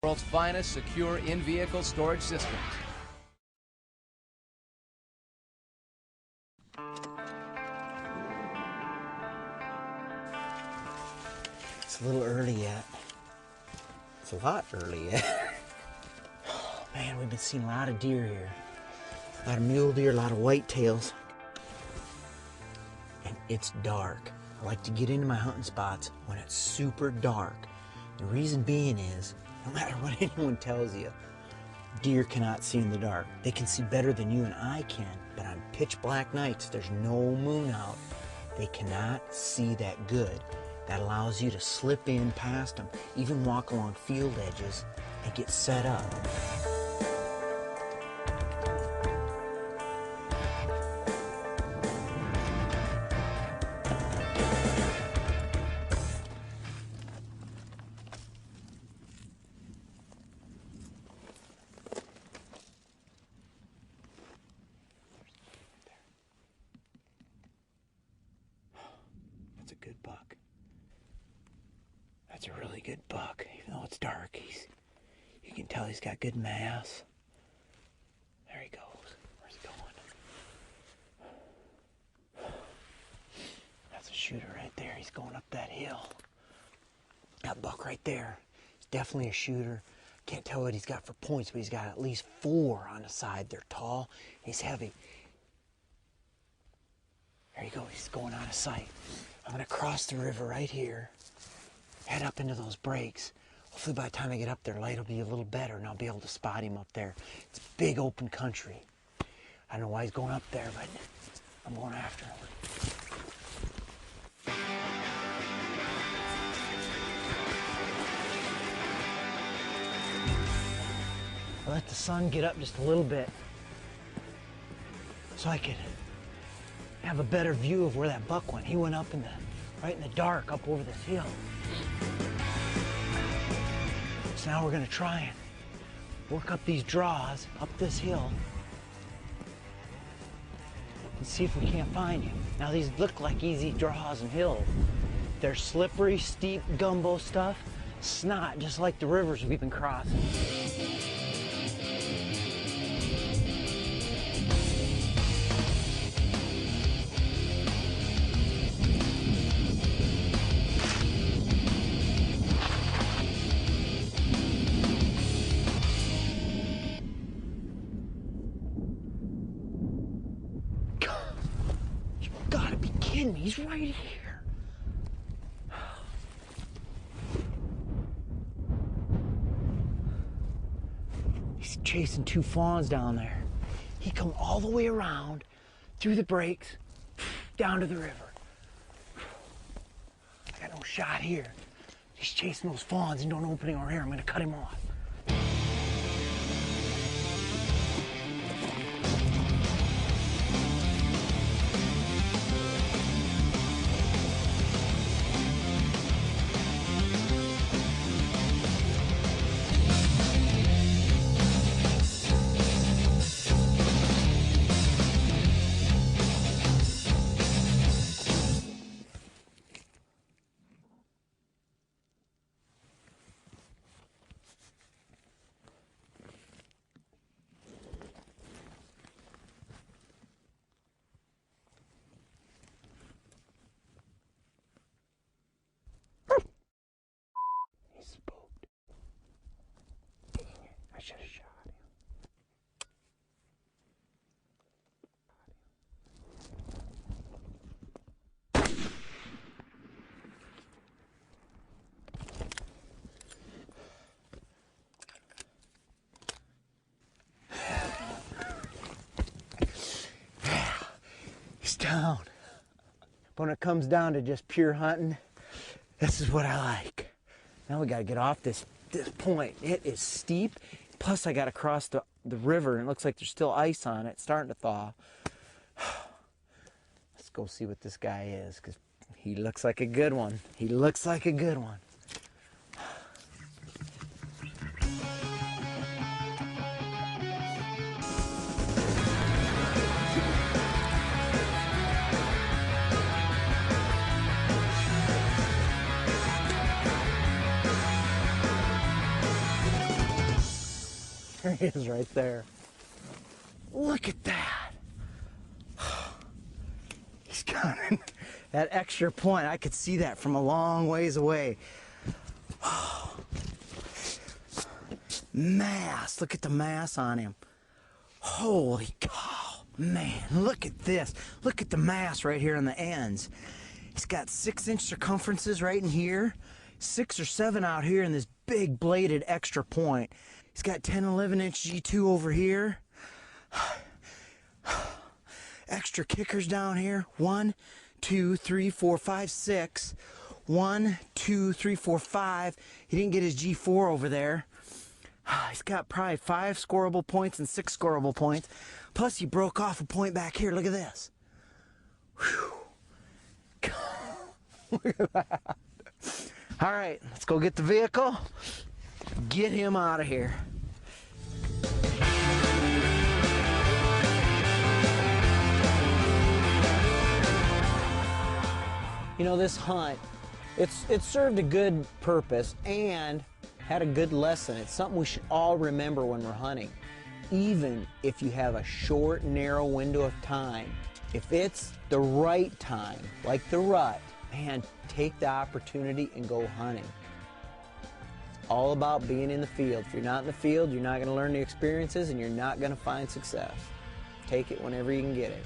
World's finest secure in-vehicle storage systems. It's a little early yet. It's a lot early yet. Oh, man, we've been seeing a lot of deer here. A lot of mule deer, a lot of whitetails. And it's dark. I like to get into my hunting spots when it's super dark. The reason being is, no matter what anyone tells you, deer cannot see in the dark. They can see better than you and I can, but on pitch black nights, there's no moon out. They cannot see that good. That allows you to slip in past them, even walk along field edges and get set up. That's a good buck. That's a really good buck, even though it's dark. You can tell he's got good mass. There he goes. Where's he going? That's a shooter right there. He's going up that hill. That buck right there is definitely a shooter. Can't tell what he's got for points, but he's got at least 4 on the side. They're tall. He's heavy. There you go. He's going out of sight. I'm going to cross the river right here. Head up into those breaks. Hopefully by the time I get up there, light will be a little better and I'll be able to spot him up there. It's big open country. I don't know why he's going up there, but I'm going after him. I let the sun get up just a little bit so I could have a better view of where that buck went. He went up right in the dark up over this hill. So now we're going to try and work up these draws up this hill and see if we can't find him. Now these look like easy draws and hills. They're slippery, steep gumbo stuff. Snot, just like the rivers we've been crossing. He's right here. He's chasing 2 fawns down there. He come all the way around, through the breaks, down to the river. I got no shot here. He's chasing those fawns into an opening over here. I'm gonna cut him off. I should have shot him. He's down. But when it comes down to just pure hunting, this is what I like. Now we got to get off this point. It is steep. Plus I got to cross the river, and it looks like there's still ice on it. It's starting to thaw. Let's go see what this guy is, because he looks like a good one. He looks like a good one. There he is right there. Look at that. He's got that extra point. I could see that from a long ways away. Mass. Look at the mass on him. Holy cow. Man, look at this. Look at the mass right here on the ends. He's got 6-inch circumferences right in here, 6 or 7 out here in this big bladed extra point. He's got 10, 11-inch G2 over here. Extra kickers down here. 1, 2, 3, 4, 5, 6. 1, 2, 3, 4, 5. He didn't get his G4 over there. He's got probably 5 scoreable points and 6 scoreable points. Plus he broke off a point back here. Look at this. Whew. Look at that. All right, let's go get the vehicle. Get him out of here. You know, this hunt, it served a good purpose and had a good lesson. It's something we should all remember when we're hunting. Even if you have a short, narrow window of time, if it's the right time, like the rut, man, take the opportunity and go hunting. It's all about being in the field. If you're not in the field, you're not going to learn the experiences and you're not going to find success. Take it whenever you can get it.